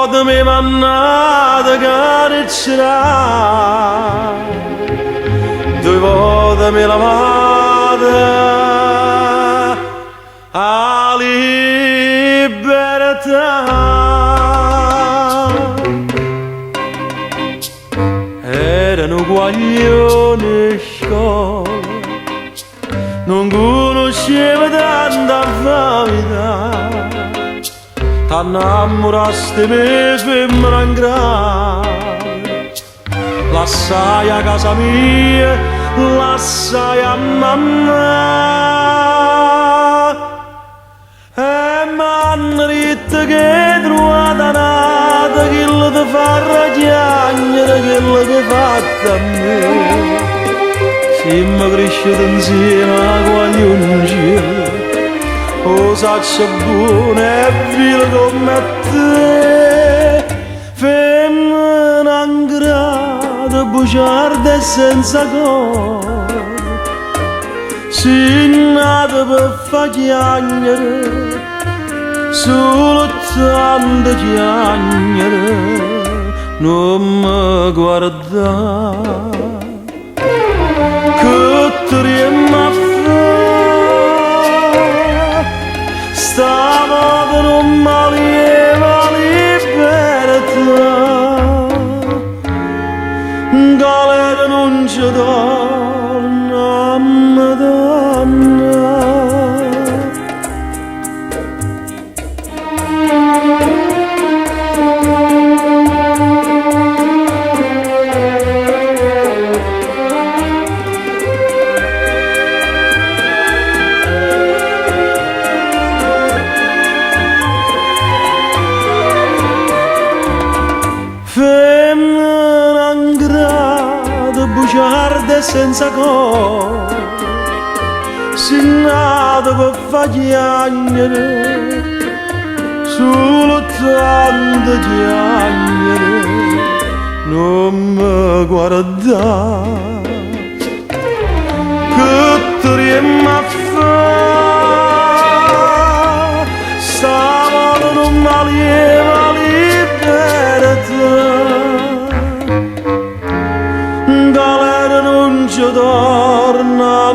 volte mi mannate cariccerà, due volte mi lavate a libertà. Erano guaglioni scuola, non conoscevo tanta famiglia, t'innamoraste me femmina in grave, lassai a casa mia, lassai a mamma, e m'hanno detto che trovata nata, che ti fa ragiagnere, che ti fatta a me. Siamo cresciuti insieme a guaglioni, oh saccia buona e vile come te, femmina in grado, bugiarda e senza cuore, sei nata per far chiagnere, solo tanto chiagnere, non mi guardare. Che ti riemma stava non malieva libertà, galera non ci torna, Madonna. Femmina in grado, bugiarda e senza cuore, sei nata per far chiagnere, solo tanto chiagnere, non mi guardare, che ti riemma stava non malieva libertà, galera non ci torna a